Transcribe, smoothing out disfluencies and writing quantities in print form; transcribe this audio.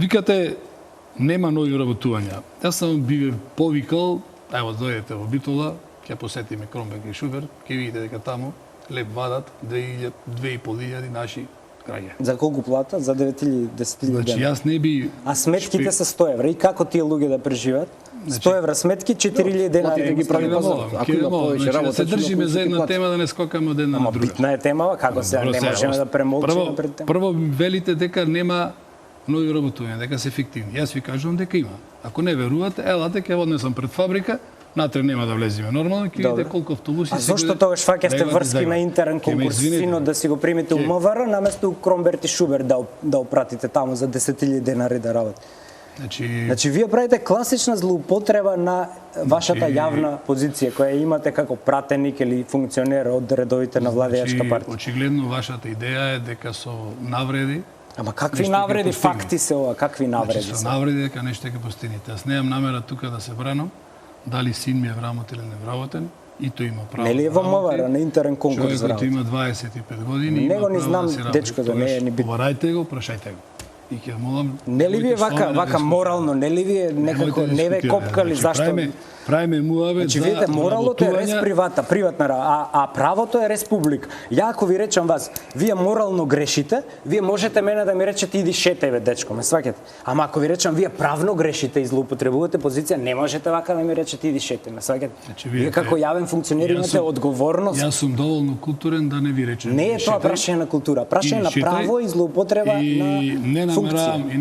Викате нема нови работувања. Јас сам би повикал, ево дојдете во Битола, ќе посетиме Кромберг и Шуберт, ќе видите дека таму леп вадат 2.500 наши граѓани. За колку плата? За 9 или 10 или Значи јас не би... А сметките се 100 евра. И како тие луѓе да преживеат? 100 евра сметки, 4.000 денари да ги прави пазар. Ако има повеќе работа, се држиме за една тема да не скокаме од една на друга. Битна е темава, како се не можеме да премолчиме пред тема. Прво велите дека нема нови работувања, дека се фиктивни. Јас ви кажувам дека има. Ако не верувате, елате, ќе однесам пред фабрика, натре нема да влеземе нормално, ќе видите колку автобуси. А зошто тогаш фаќавте врски на интерен конкурс синот да си го примите у МВР, наместо у Кромберт и Шуберт да опратите таму за 10.000 денари да работи? Значи, вие правите класична злоупотреба на вашата јавна позиција, која имате како пратеник или функционер од редовите на владејачка партија. Очигледно, вашата идеја е дека со навреди... Ама какви навреди, факти се ова, какви навреди се? Со навреди дека нешто ќе постигнете. Јас немам намера тука да се бранам, дали син ми е врамотен или невработен, и тој има право. Нели е во МВР на интерен конкурс за работа? Човекот има 25 години, него има не знам, дечко, да не е ни битно. Поварајте го, прашајте го. И ќе молам... Нели ви е вака морално, нели ви е некако, не ве копкали, зашто? Правиме муавет за видите, моралото е рез приватна, а правото е республика. Ја ако ви речам вас, вие морално грешите, вие можете мене да ми речете иди шетај бе дечко, ме сваќате. Ама ако ви речам вие правно грешите и злоупотребувате позиција, не можете вака да ми речете иди шетај, ме сваќате. Вие како јавен функционер имате одговорност. Јас сум доволно културен да не ви речем. Не е тоа прашање на култура, прашање на право и злоупотреба на функција.